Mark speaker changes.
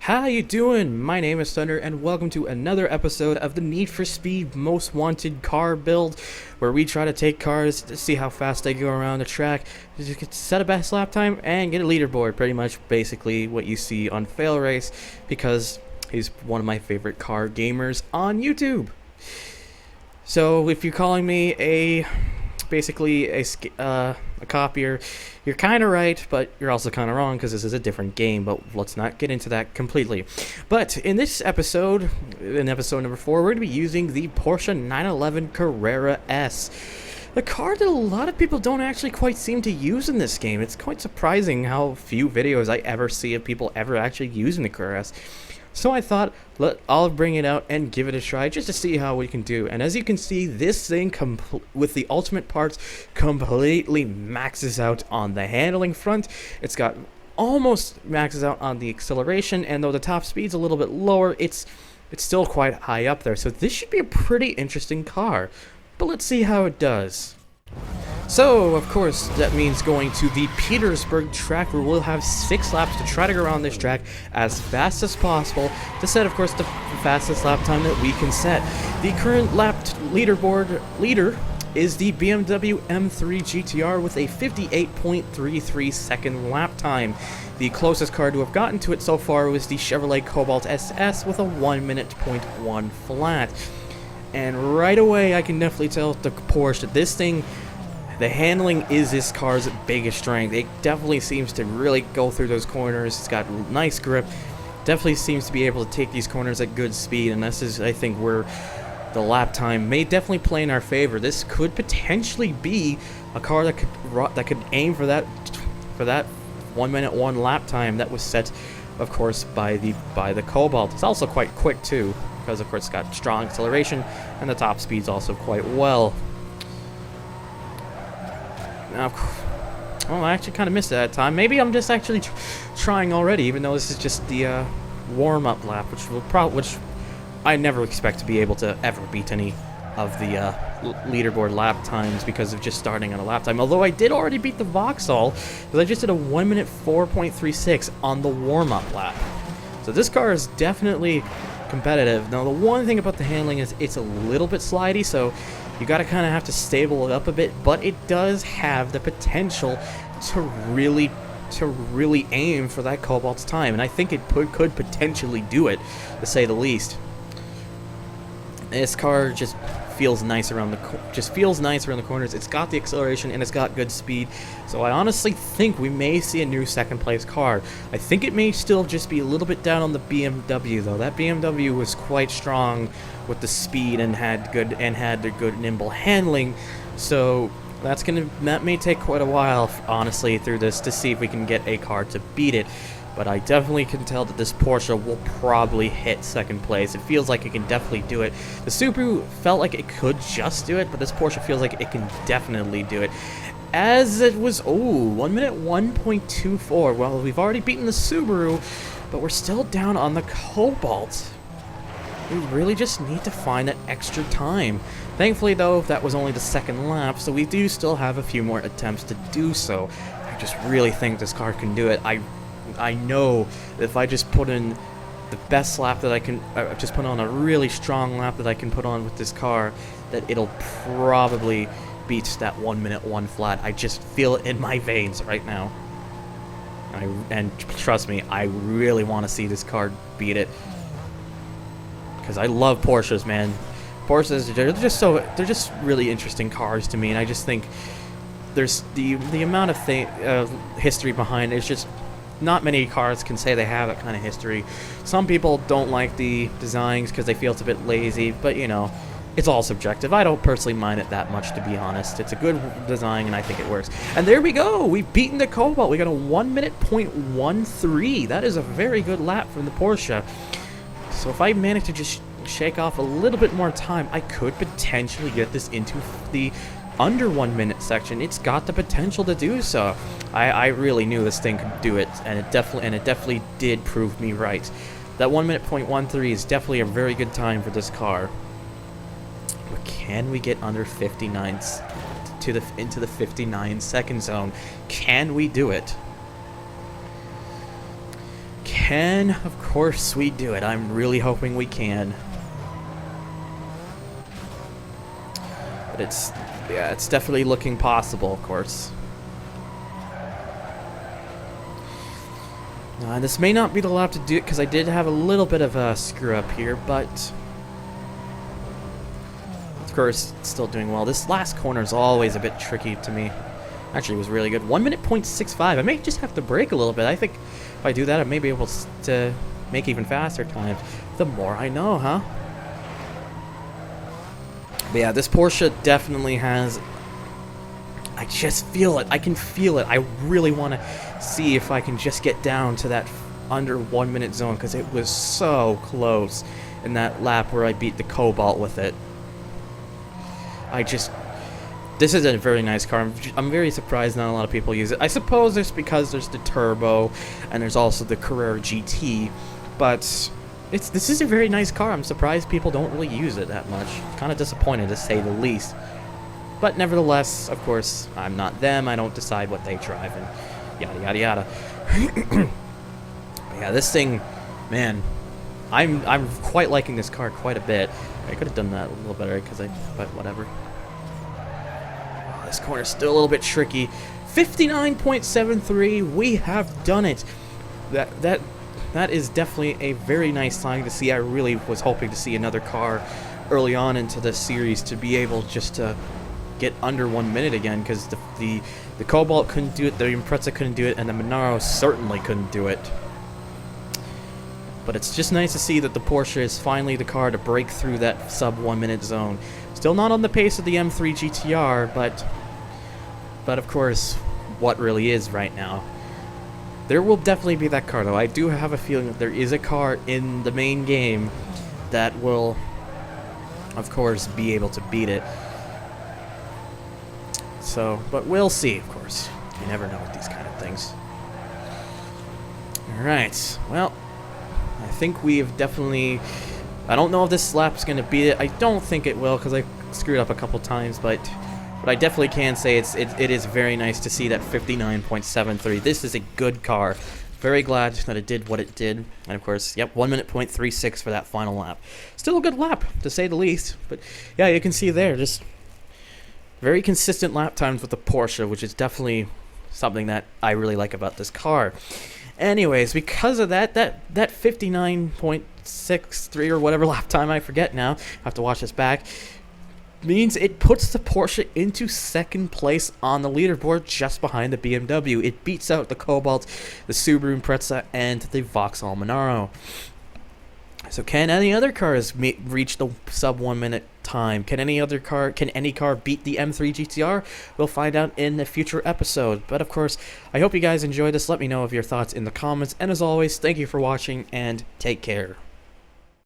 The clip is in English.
Speaker 1: How you doing? My name is Thunder, and welcome to another episode of the Need for Speed Most Wanted Car Build, where we try to take cars to see how fast they go around the track, set a best lap time, and get a leaderboard. Pretty much, basically, what you see on Fail Race, because he's one of my favorite car gamers on YouTube. So, if you're calling me basically a copier, you're kind of right, but you're also kind of wrong because this is a different game, but let's not get into that completely. But in this episode, in episode number 4, we're going to be using the Porsche 911 Carrera S. The car that a lot of people don't actually quite seem to use in this game. It's quite surprising how few videos I ever see of people ever actually using the Carrera S. So I thought, I'll bring it out and give it a try just to see how we can do. And as you can see, this thing with the ultimate parts completely maxes out on the handling front. It's got almost maxes out on the acceleration, and though the top speed's a little bit lower, it's still quite high up there. So this should be a pretty interesting car. But let's see how it does. So, of course, that means going to the Petersburg track, where we'll have 6 laps to try to go around this track as fast as possible to set, of course, the fastest lap time that we can set. The current leaderboard leader is the BMW M3 GTR with a 58.33 second lap time. The closest car to have gotten to it so far was the Chevrolet Cobalt SS with a 1:01 flat. And right away, I can definitely tell the Porsche that this thing, the handling is this car's biggest strength. It definitely seems to really go through those corners. It's got nice grip. Definitely seems to be able to take these corners at good speed. And this is, I think, where the lap time may definitely play in our favor. This could potentially be a car that could aim for that 1:01 lap time that was set, of course, by the Cobalt. It's also quite quick too, because of course it's got strong acceleration, and the top speed's also quite well. Now, well, I actually kind of missed it that time. Maybe I'm just actually trying already, even though this is just the warm-up lap, which I never expect to be able to ever beat any of the leaderboard lap times because of just starting on a lap time. Although I did already beat the Vauxhall, because I just did a 1:04.36 on the warm-up lap. So this car is definitely competitive. Now, the one thing about the handling is it's a little bit slidey, so you gotta kind of have to stable it up a bit, but it does have the potential to really aim for that Cobalt's time, and I think it could potentially do it, to say the least. This car just feels nice around the corners. It's got the acceleration and it's got good speed. So I honestly think we may see a new second place car. I think it may still just be a little bit down on the BMW though. That BMW was quite strong with the speed and had the good nimble handling. So that may take quite a while, honestly, through this to see if we can get a car to beat it. But I definitely can tell that this Porsche will probably hit second place. It feels like it can definitely do it. The Subaru felt like it could just do it, but this Porsche feels like it can definitely do it. As it was, 1:01.24. Well, we've already beaten the Subaru, but we're still down on the Cobalt. We really just need to find that extra time. Thankfully, though, that was only the second lap, so we do still have a few more attempts to do so. I just really think this car can do it. I know that if I just put in the best lap that I can, just put on a really strong lap that I can put on with this car, that it'll probably beat that 1:01 flat. I just feel it in my veins right now. And trust me, I really want to see this car beat it. Because I love Porsches, man. Porsches, they're just really interesting cars to me, and I just think there's the amount of history behind it is just not many cars can say they have that kind of history. Some people don't like the designs because they feel it's a bit lazy, but you know, it's all subjective. I don't personally mind it that much, to be honest. It's a good design, and I think it works. And there we go. We've beaten the Cobalt. We got a 1:13. That is a very good lap from the Porsche. So if I manage to just shake off a little bit more time, I could potentially get this into the under 1 minute section. It's got the potential to do so. I really knew this thing could do it, and it definitely did prove me right. That 1:13 is definitely a very good time for this car. But can we get under 59 into the 59-second zone? Can we do it? can, of course, we do it. I'm really hoping we can. But it's definitely looking possible, of course. This may not be the lap to do it because I did have a little bit of a screw up here, but of course, it's still doing well. This last corner is always a bit tricky to me. Actually, it was really good. 1 minute 0.65. I may just have to brake a little bit. I think if I do that, I may be able to make even faster times. The more I know, huh? But yeah, this Porsche definitely has... I just feel it. I can feel it. I really want to see if I can just get down to that under 1 minute zone because it was so close in that lap where I beat the Cobalt with it. This is a very nice car. I'm very surprised not a lot of people use it. I suppose it's because there's the turbo and there's also the Carrera GT, but this is a very nice car. I'm surprised people don't really use it that much. Kind of disappointed, to say the least. But nevertheless, of course, I'm not them. I don't decide what they drive and yada yada yada. Yeah, this thing, man, I'm quite liking this car quite a bit. I could have done that a little better but whatever. This corner's still a little bit tricky. 59.73. We have done it. That is definitely a very nice sign to see. I really was hoping to see another car early on into this series to be able just to get under 1 minute again, because the Cobalt couldn't do it, the Impreza couldn't do it, and the Monaro certainly couldn't do it. But it's just nice to see that the Porsche is finally the car to break through that sub 1 minute zone. Still not on the pace of the M3 GTR, but of course, what really is right now. There will definitely be that car, though. I do have a feeling that there is a car in the main game that will, of course, be able to beat it. So, but we'll see, of course. You never know with these kind of things. Alright, well, I think we've definitely... I don't know if this lap's going to beat it. I don't think it will, because I screwed up a couple times, but I definitely can say it is very nice to see that 59.73. This is a good car. Very glad that it did what it did. And of course, yep, 1 minute 0.36 for that final lap. Still a good lap, to say the least. But yeah, you can see there, just very consistent lap times with the Porsche, which is definitely something that I really like about this car. Anyways, because of that 59.63 or whatever lap time, I forget now, I have to watch this back, means it puts the Porsche into second place on the leaderboard just behind the BMW. It beats out the Cobalt, the Subaru Impreza, and the Vauxhall Monaro. So can any other cars reach the sub 1 minute time? Can any car beat the M3 GTR? We'll find out in a future episode. But of course, I hope you guys enjoyed this. Let me know of your thoughts in the comments. And as always, thank you for watching and take care.